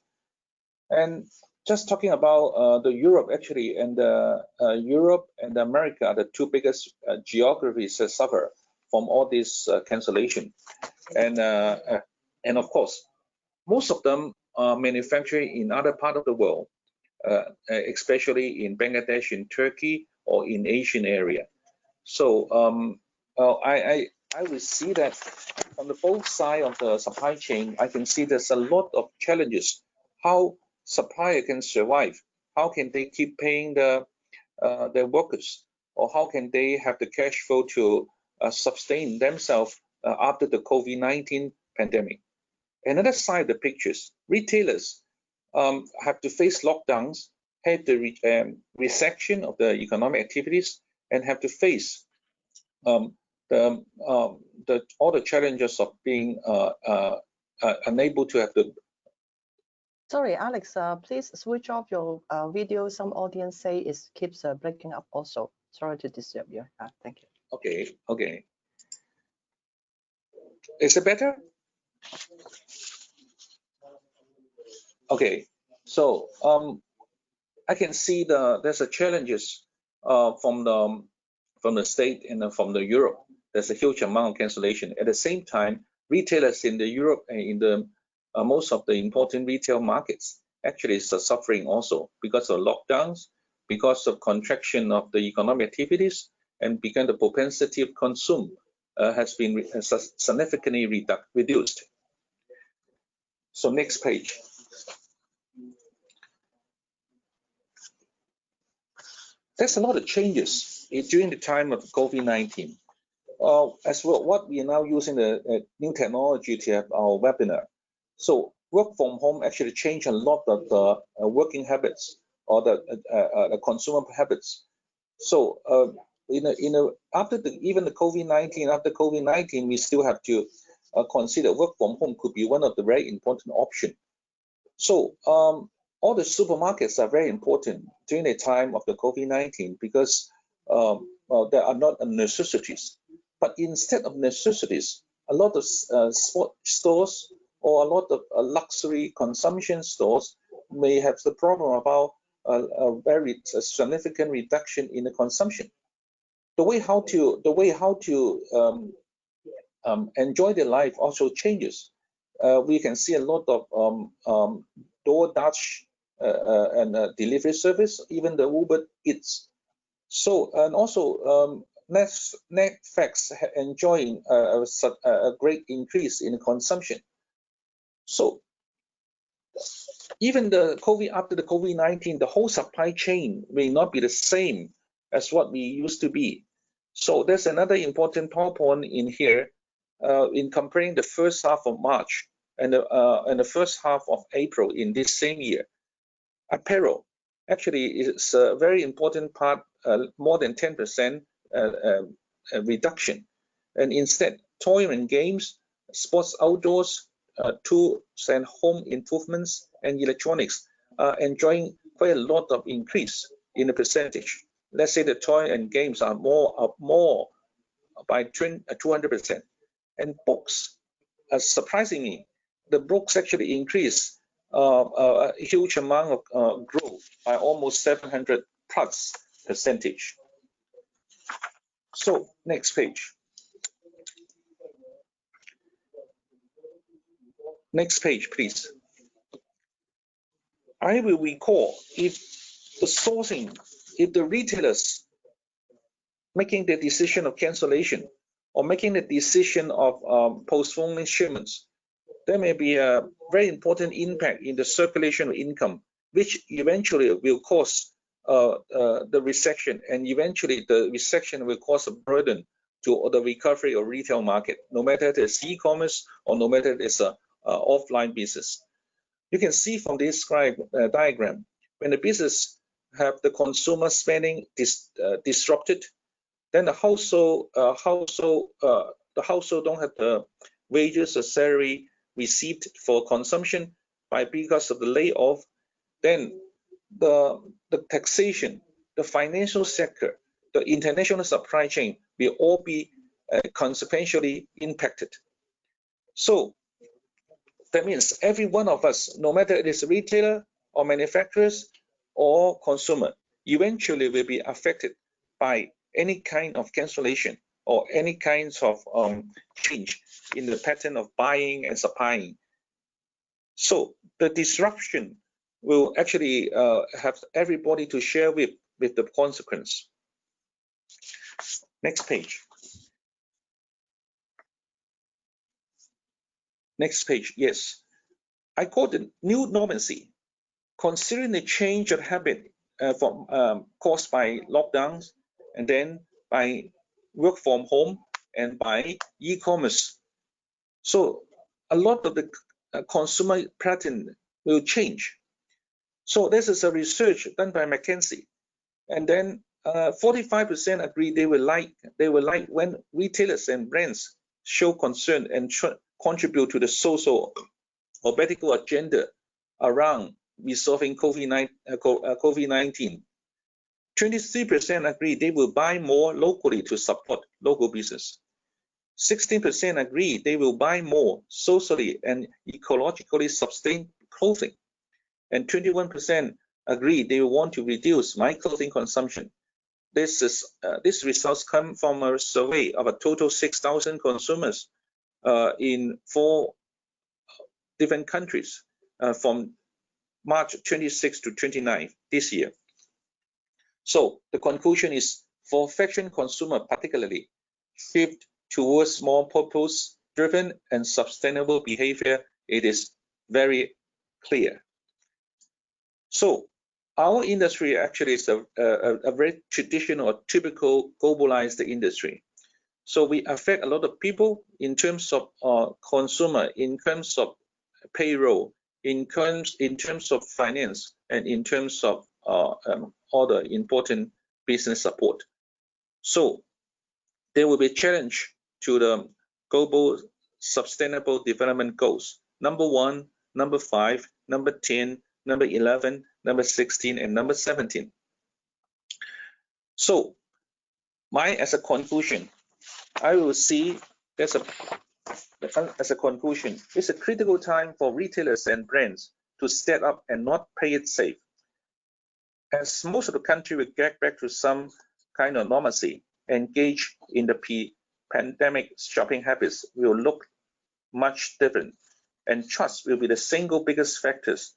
And just talking about the Europe actually, and Europe and America, the two biggest geographies that suffer from all this cancellation, and of course, most of them are manufacturing in other part of the world, especially in Bangladesh, in Turkey, or in Asian area. So I will see that on the both side of the supply chain, I can see there's a lot of challenges. How supplier can survive? How can they keep paying their workers? Or how can they have the cash flow to sustain themselves after the COVID-19 pandemic? Another side of the pictures, retailers have to face lockdowns, have the recession of the economic activities, and have to face all the challenges of being unable to have the. Sorry, Alex, please switch off your video. Some audience say it keeps breaking up also. Sorry to disturb you. Thank you. Okay. Is it better? Okay, so I can see there's a challenges from the state and from the Europe. There's a huge amount of cancellation. At the same time, retailers in the Europe and in the most of the important retail markets actually is suffering also because of lockdowns, because of contraction of the economic activities, and because the propensity of consume has been significantly reduced. So next page. There's a lot of changes during the time of COVID-19. As well, what we are now using the new technology to have our webinar. So work from home actually changed a lot of the working habits or the consumer habits. So after even the COVID-19, after COVID-19, we still have to consider work from home could be one of the very important options. So all the supermarkets are very important during the time of the COVID-19 because there are not necessities. But instead of necessities, a lot of sport stores or a lot of luxury consumption stores may have the problem about a very significant reduction in the consumption. The way how to enjoy their life also changes. We can see a lot of DoorDash and delivery service, even the Uber Eats. So, and also Netflix enjoying a great increase in consumption. So even after the COVID-19, the whole supply chain may not be the same as what we used to be. So there's another important PowerPoint in here in comparing the first half of March and the first half of April in this same year. Apparel actually is a very important part, more than 10% reduction. And instead, toy and games, sports outdoors, tools and home improvements, and electronics are enjoying quite a lot of increase in the percentage. Let's say the toy and games are more by 200%. And books, surprisingly, the books actually increase a huge amount of growth by almost 700+%. So next page. Next page, please. I will recall if the retailers making the decision of cancellation or making the decision of postponing shipments, there may be a very important impact in the circulation of income, which eventually will cause the recession, and eventually the recession will cause a burden to the recovery of retail market, no matter it's e-commerce or no matter it's a offline business. You can see from this diagram, when the business have the consumer spending disrupted, then the household don't have the wages or salary received for consumption because of the layoff. Then the taxation, the financial sector, the international supply chain will all be consequentially impacted. So that means every one of us, no matter it is a retailer or manufacturers or consumer, eventually will be affected by any kind of cancellation or any kinds of change in the pattern of buying and supplying. So the disruption will actually have everybody to share with the consequence. Next page. Next page, yes. I call it new normalcy, considering the change of habit caused by lockdowns and then by work from home and by e-commerce. So a lot of the consumer pattern will change. So this is a research done by McKinsey, and then 45% agree they will like when retailers and brands show concern and contribute to the social or medical agenda around resolving COVID-19. 23% agree they will buy more locally to support local business. 16% agree they will buy more socially and ecologically sustained clothing, and 21% agree they will want to reduce my clothing consumption. These results come from a survey of a total 6,000 consumers in 4 different countries from March 26 to 29 this year. So the conclusion is, for fashion consumer particularly, shift towards more purpose-driven and sustainable behavior, it is very clear. So our industry actually is a very traditional or typical globalized industry. So we affect a lot of people in terms of consumer, in terms of payroll, in terms of finance, and in terms of other important business support. So there will be a challenge to the global sustainable development goals. Number 1, number 5, number 10, number 11, number 16, and number 17. So as a conclusion, I will see as a conclusion, it's a critical time for retailers and brands to step up and not play it safe. As most of the country will get back to some kind of normalcy, engage in the pandemic shopping habits will look much different, and trust will be the single biggest factors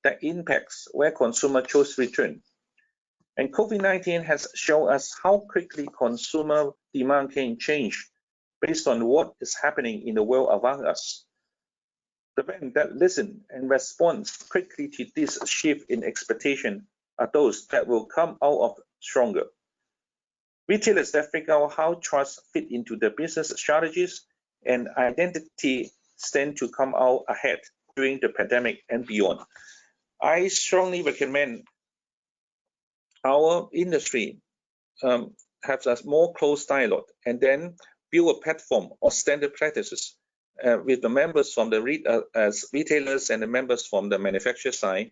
that impacts where consumer choose return. And COVID-19 has shown us how quickly consumer demand can change based on what is happening in the world around us. The brands that listen and respond quickly to this shift in expectation are those that will come out of stronger. Retailers that figure out how trust fit into their business strategies and identity stand to come out ahead during the pandemic and beyond. I strongly recommend our industry have a more close dialogue and then build a platform or standard practices with the members from the retailers and the members from the manufacturer side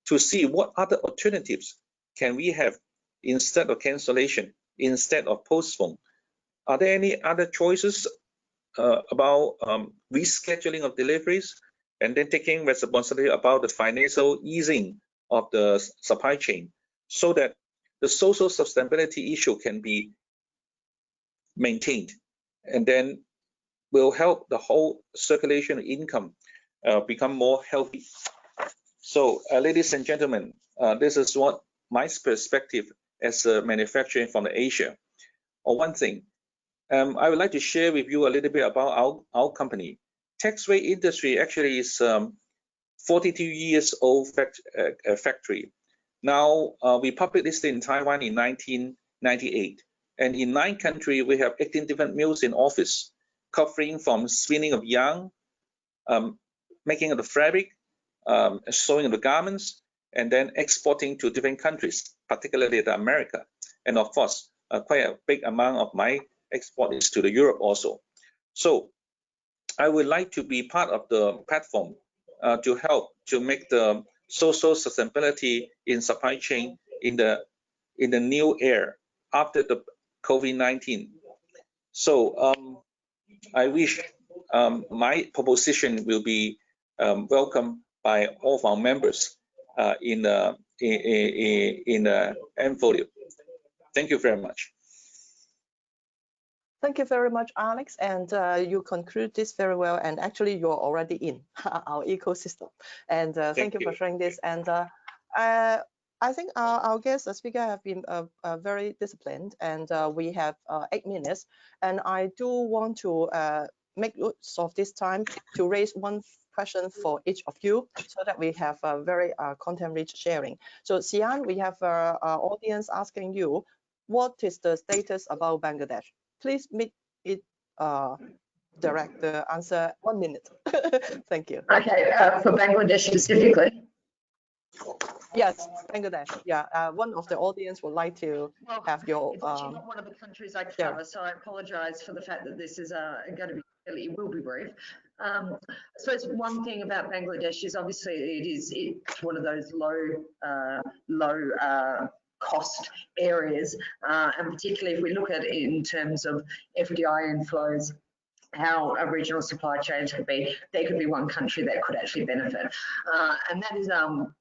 to see what other alternatives can we have instead of cancellation, instead of postpone. Are there any other choices about rescheduling of deliveries and then taking responsibility about the financial easing of the supply chain so that the social sustainability issue can be maintained, and then will help the whole circulation income become more healthy. So ladies and gentlemen, this is what my perspective as a manufacturer from Asia. One thing, I would like to share with you a little bit about our company. Taxway Industry actually is 42 years old factory. Now we public listed in Taiwan in 1998, and in 9 countries we have 18 different mills in office, covering from spinning of yarn, making of the fabric, sewing of the garments, and then exporting to different countries, particularly to America. And of course, quite a big amount of my export is to the Europe also. So I would like to be part of the platform to help to make the social sustainability in supply chain in the new era after the COVID-19. So I wish my proposition will be welcomed by all of our members in Enfolio. Thank you very much. Thank you very much, Alex. And you conclude this very well. And actually, you're already in our ecosystem. And thank you for sharing this. And I think our guest speaker have been very disciplined. And we have 8 minutes. And I do want to make use of this time to raise one question for each of you so that we have a very content-rich sharing. So, Sian, we have our audience asking you, what is the status about Bangladesh? Please make it direct the answer 1 minute. Thank you. Okay, for Bangladesh specifically? Yes, Bangladesh. Yeah, one of the audience would like to have your. It's actually not one of the countries I cover, so I apologise for the fact that this is going to be, it will be brief. I suppose one thing about Bangladesh is obviously it's one of those low cost areas, and particularly if we look at it in terms of FDI inflows, how regional supply chains could be. There could be one country that could actually benefit, and that is,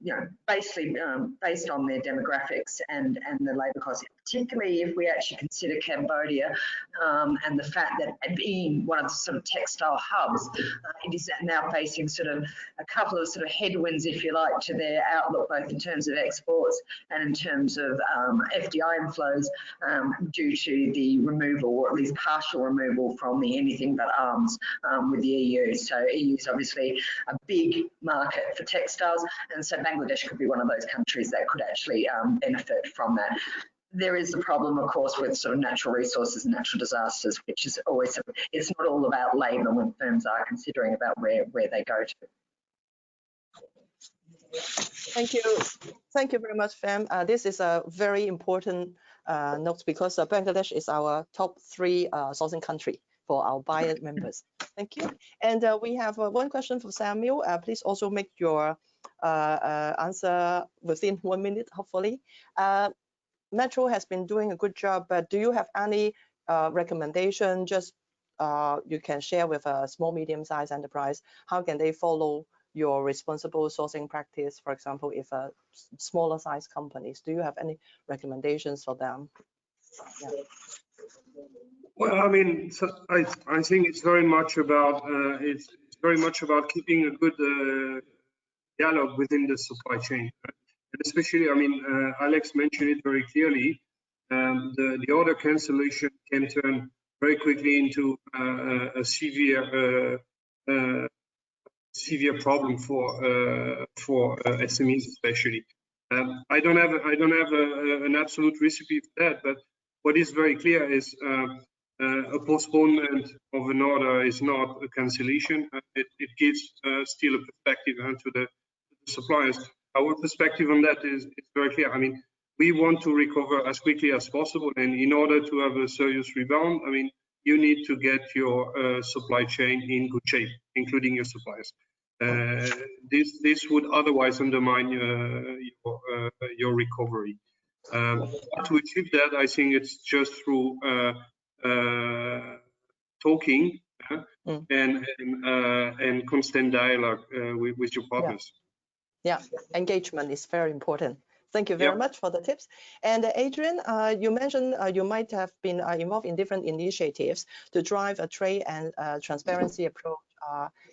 you know, basically based on their demographics and the labour costs. Particularly if we actually consider Cambodia and the fact that being one of the sort of textile hubs, it is now facing sort of a couple of sort of headwinds, if you like, to their outlook, both in terms of exports and in terms of FDI inflows due to the removal, or at least partial removal, from the anything but arms with the EU. So EU is obviously a big market for textiles, and so Bangladesh could be one of those countries that could actually benefit from that. There is the problem, of course, with sort of natural resources and natural disasters, which is always, it's not all about labour when firms are considering about where they go to. Thank you. Thank you very much, Fam. This is a very important note, because Bangladesh is our top 3 sourcing country for our buyer members. Thank you. And we have one question for Samuel. Please also make your answer within 1 minute, hopefully. Metro has been doing a good job, but do you have any recommendation, just you can share with a small, medium-sized enterprise? How can they follow your responsible sourcing practice? For example, if smaller size companies, do you have any recommendations for them? Yeah. Well, I mean, so I think it's very much about keeping a good dialogue within the supply chain, and especially, I mean, Alex mentioned it very clearly. The order cancellation can turn very quickly into a severe problem for SMEs, especially. I don't have an absolute recipe for that, but what is very clear is a postponement of an order is not a cancellation. It gives still a perspective to the suppliers. Our perspective on that is very clear. I mean, we want to recover as quickly as possible, and in order to have a serious rebound, I mean, you need to get your supply chain in good shape, including your suppliers. This would otherwise undermine your recovery. To achieve that, I think it's just through talking and constant dialogue with your partners. Yeah, engagement is very important. Thank you very much for the tips. And Adrian, you mentioned you might have been involved in different initiatives to drive a trade and transparency approach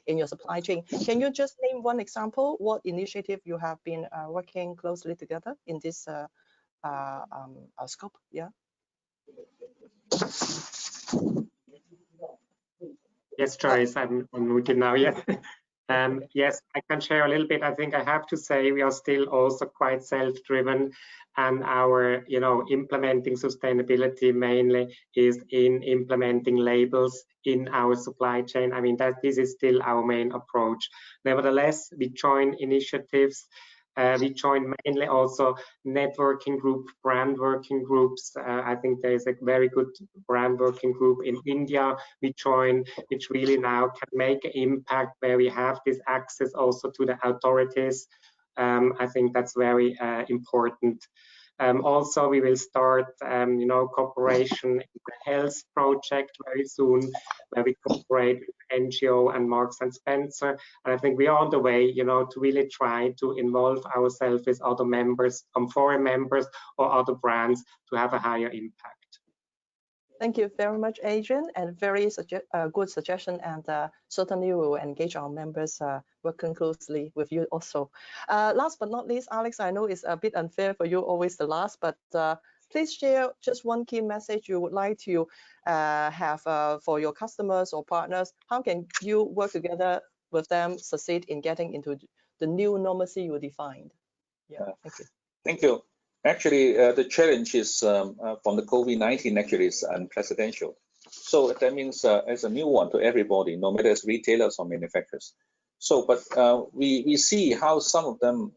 in your supply chain. Can you just name one example? What initiative you have been working closely together in this scope? Yeah. Yes, Joyce, I'm unmuted now. Yeah. Yes, I can share a little bit. I think I have to say we are still also quite self-driven, and our, implementing sustainability mainly is in implementing labels in our supply chain. I mean, this is still our main approach. Nevertheless, we join initiatives. We join mainly also networking group, brand working groups. I think there is a very good brand working group in India we join, which really now can make an impact, where we have this access also to the authorities. I think that's very important. Also, we will start, cooperation in the health project very soon, where we cooperate with NGO and Marks and Spencer. And I think we are on the way, to really try to involve ourselves with other members, foreign members or other brands, to have a higher impact. Thank you very much, Adrian, and very good suggestion. And certainly we will engage our members working closely with you also. Last but not least, Alex, I know it's a bit unfair for you, always the last, but please share just one key message you would like to have for your customers or partners. How can you work together with them, succeed in getting into the new normalcy you defined? Yeah, thank you. Thank you. Actually, the challenge is from the COVID-19 actually is unprecedented. So that means it's a new one to everybody, no matter as retailers or manufacturers. So, but we see how some of them,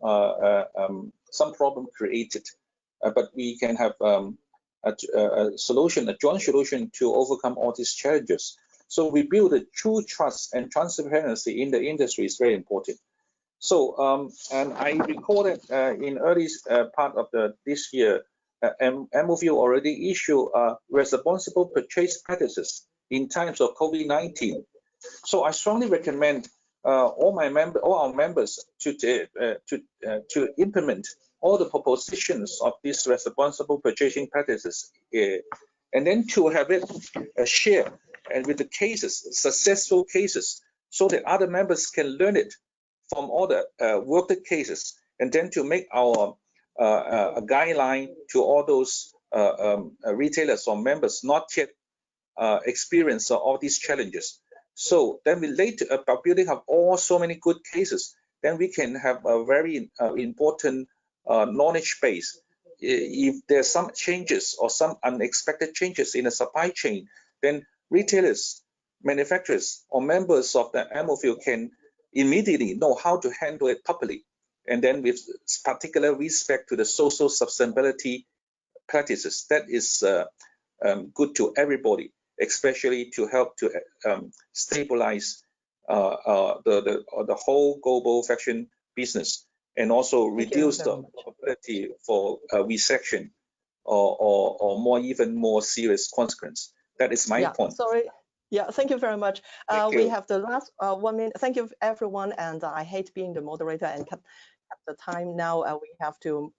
some problem created, but we can have a solution, a joint solution to overcome all these challenges. So we build a true trust and transparency in the industry is very important. So, and I recall that in early part of this year, MOU already issued responsible purchase practices in times of COVID-19. So I strongly recommend all our members to implement all the propositions of these responsible purchasing practices, and then to have it shared and with the cases, successful cases, so that other members can learn it from all the worked cases, and then to make our a guideline to all those retailers or members not yet experience all these challenges. So then we later, by building up all so many good cases, then we can have a very important knowledge base. If there's some changes or some unexpected changes in the supply chain, then retailers, manufacturers, or members of the MOFU can immediately know how to handle it properly, and then with particular respect to the social sustainability practices. That is good to everybody, especially to help to stabilize the whole global fashion business, and also reduce the probability for recession or even more serious consequence. That is my point. Sorry. Yeah, thank you very much. We have the last 1 minute. Thank you, everyone. And I hate being the moderator and cut the time now. We have to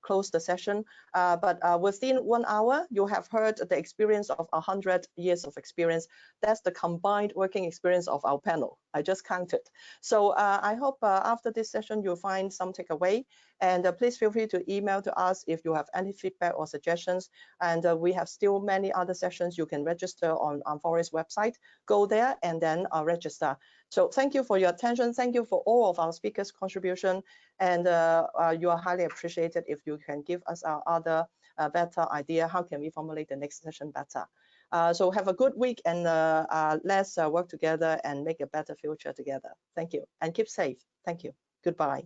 close the session. But within 1 hour, you have heard the experience of 100 years of experience. That's the combined working experience of our panel. I just counted. So I hope after this session, you'll find some takeaway. And please feel free to email to us if you have any feedback or suggestions. And we have still many other sessions. You can register on Forest website. Go there and then register. So thank you for your attention. Thank you for all of our speakers' contribution. And you are highly appreciated if you can give us our other better idea. How can we formulate the next session better? So have a good week, and let's work together and make a better future together. Thank you, and keep safe. Thank you. Goodbye.